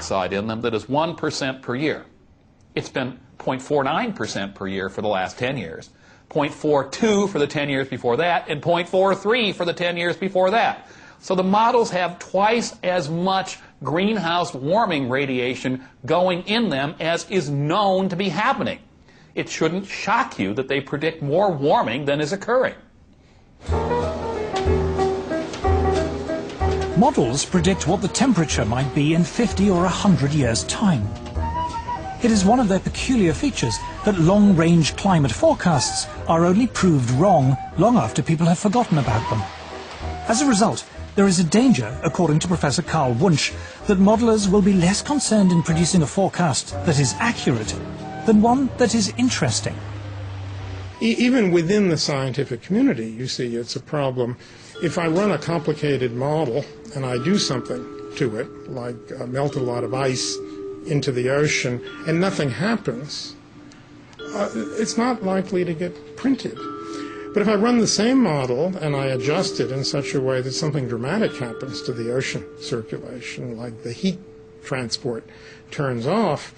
dioxide in them that is 1% per year. It's been 0.49% per year for the last 10 years, 0.42 for the 10 years before that, and 0.43 for the 10 years before that. So the models have twice as much greenhouse warming radiation going in them as is known to be happening. It shouldn't shock you that they predict more warming than is occurring. Models predict what the temperature might be in 50 or 100 years' time. It is one of their peculiar features that long-range climate forecasts are only proved wrong long after people have forgotten about them. As a result, there is a danger, according to Professor Carl Wunsch, that modelers will be less concerned in producing a forecast that is accurate than one that is interesting. Even within the scientific community, you see, it's a problem. If I run a complicated model and I do something to it, like melt a lot of ice into the ocean, and nothing happens, it's not likely to get printed. But if I run the same model and I adjust it in such a way that something dramatic happens to the ocean circulation, like the heat transport turns off,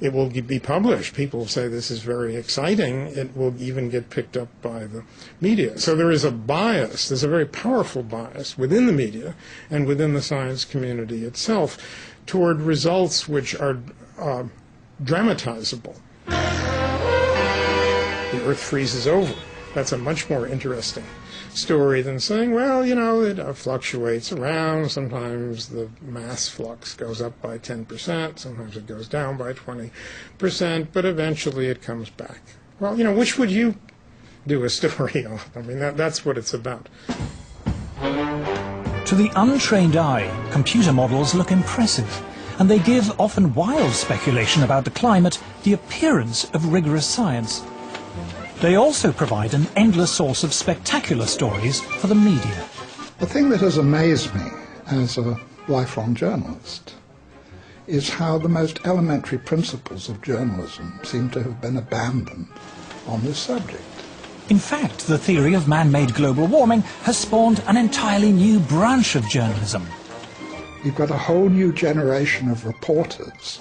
it will be published. People will say this is very exciting. It will even get picked up by the media. So there is a bias, there's a very powerful bias within the media and within the science community itself toward results which are dramatizable. The Earth freezes over. That's a much more interesting story than saying, well, you know, it fluctuates around. Sometimes the mass flux goes up by 10%, sometimes it goes down by 20%, but eventually it comes back. Well, you know, which would you do a story on? I mean, that's what it's about. To the untrained eye, computer models look impressive, and they give often wild speculation about the climate the appearance of rigorous science. They also provide an endless source of spectacular stories for the media. The thing that has amazed me as a lifelong journalist is how the most elementary principles of journalism seem to have been abandoned on this subject. In fact, the theory of man-made global warming has spawned an entirely new branch of journalism. You've got a whole new generation of reporters,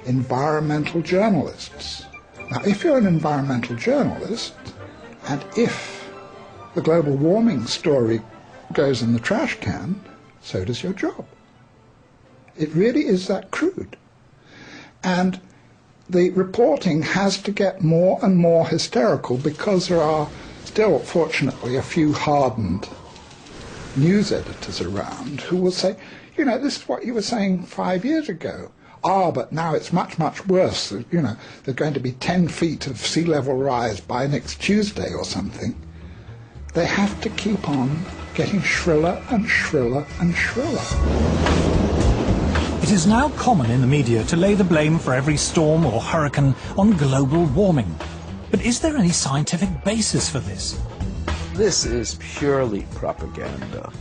environmental journalists. Now, if you're an environmental journalist, and if the global warming story goes in the trash can, so does your job. It really is that crude. And the reporting has to get more and more hysterical because there are still, fortunately, a few hardened news editors around who will say, you know, this is what you were saying 5 years ago. Ah, but now it's much, much worse. You know, there's going to be 10 feet of sea level rise by next Tuesday or something. They have to keep on getting shriller and shriller and shriller. It is now common in the media to lay the blame for every storm or hurricane on global warming. But is there any scientific basis for this? This is purely propaganda.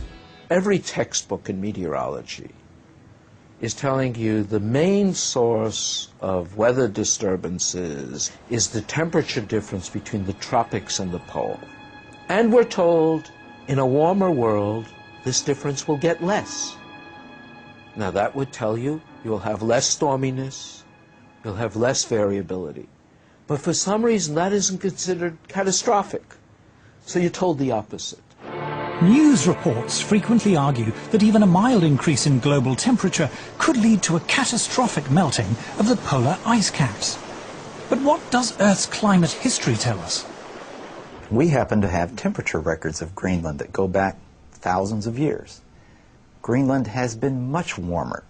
Every textbook in meteorology is telling you the main source of weather disturbances is the temperature difference between the tropics and the pole. And we're told, in a warmer world, this difference will get less. Now that would tell you you'll have less storminess, you'll have less variability. But for some reason that isn't considered catastrophic. So you're told the opposite. News reports frequently argue that even a mild increase in global temperature could lead to a catastrophic melting of the polar ice caps. But what does Earth's climate history tell us? We happen to have temperature records of Greenland that go back thousands of years. Greenland has been much warmer.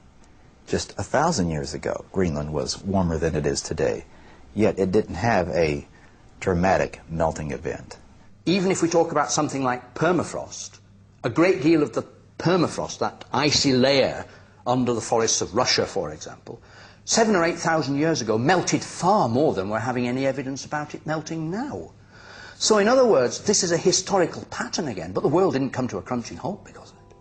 Just 1,000 years ago, Greenland was warmer than it is today, yet it didn't have a dramatic melting event. Even if we talk about something like permafrost, a great deal of the permafrost, that icy layer under the forests of Russia, for example, 7,000 or 8,000 years ago melted far more than we're having any evidence about it melting now. So in other words, this is a historical pattern again, but the world didn't come to a crunching halt because of it.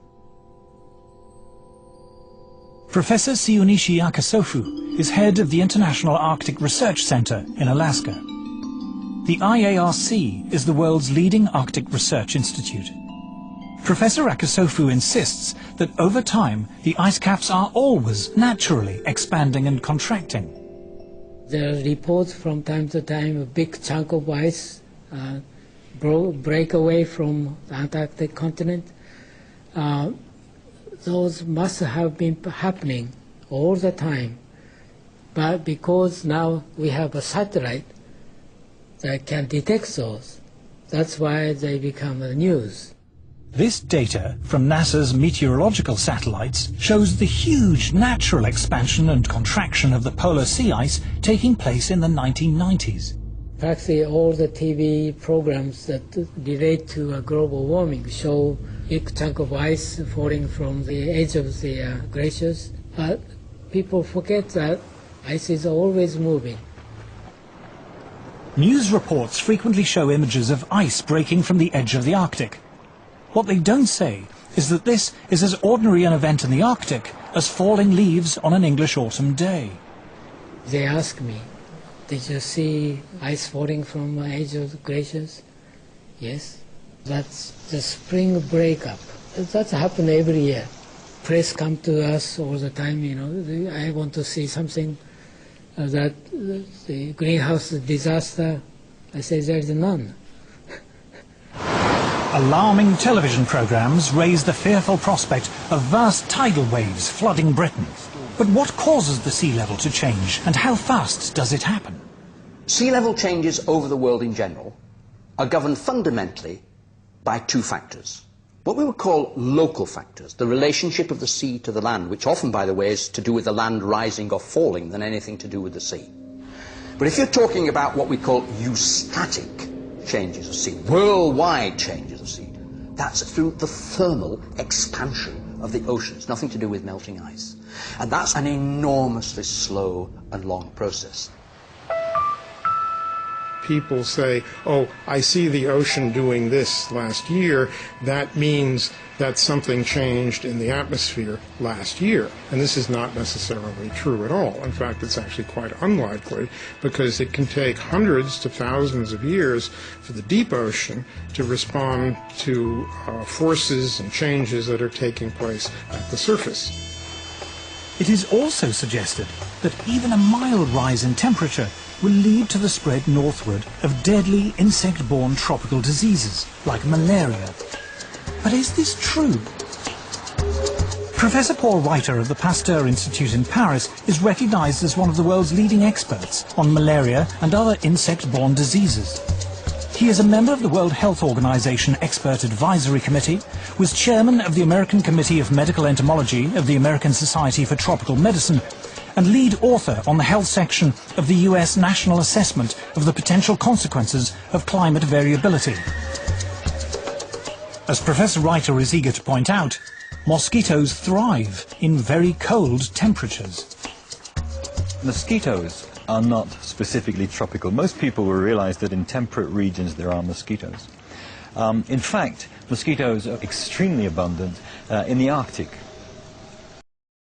Professor Siunichi Akasofu is head of the International Arctic Research Center in Alaska. The IARC is the world's leading Arctic research institute. Professor Akusofu insists that over time the ice caps are always naturally expanding and contracting. There are reports from time to time a big chunk of ice break away from the Antarctic continent. Those must have been happening all the time. But because now we have a satellite that can detect those, that's why they become the news. This data from NASA's meteorological satellites shows the huge natural expansion and contraction of the polar sea ice taking place in the 1990s. Practically all the TV programs that relate to global warming show big chunk of ice falling from the edge of the glaciers, but people forget that ice is always moving. News reports frequently show images of ice breaking from the edge of the Arctic. What they don't say is that this is as ordinary an event in the Arctic as falling leaves on an English autumn day. They ask me, did you see ice falling from the edge of the glaciers? Yes. That's the spring breakup. That's happened every year. Press come to us all the time, you know, I want to see something that the greenhouse disaster. I say there is none. Alarming television programs raise the fearful prospect of vast tidal waves flooding Britain. But what causes the sea level to change, and how fast does it happen? Sea level changes over the world in general are governed fundamentally by two factors. What we would call local factors, the relationship of the sea to the land, which often, by the way, is to do with the land rising or falling than anything to do with the sea. But if you're talking about what we call eustatic changes of sea, worldwide changes of sea, that's through the thermal expansion of the oceans, nothing to do with melting ice. And that's an enormously slow and long process. People say, oh, I see the ocean doing this last year, that means that something changed in the atmosphere last year. And this is not necessarily true at all. In fact, it's actually quite unlikely, because it can take hundreds to thousands of years for the deep ocean to respond to forces and changes that are taking place at the surface. It is also suggested that even a mild rise in temperature will lead to the spread northward of deadly insect-borne tropical diseases like malaria. But is this true? Professor Paul Reiter of the Pasteur Institute in Paris is recognized as one of the world's leading experts on malaria and other insect-borne diseases. He is a member of the World Health Organization Expert Advisory Committee, was chairman of the American Committee of Medical Entomology of the American Society for Tropical Medicine, and lead author on the health section of the US National Assessment of the Potential Consequences of Climate Variability. As Professor Reiter is eager to point out, mosquitoes thrive in very cold temperatures. Mosquitoes are not specifically tropical. Most people will realize that in temperate regions there are mosquitoes. In fact, mosquitoes are extremely abundant in the Arctic.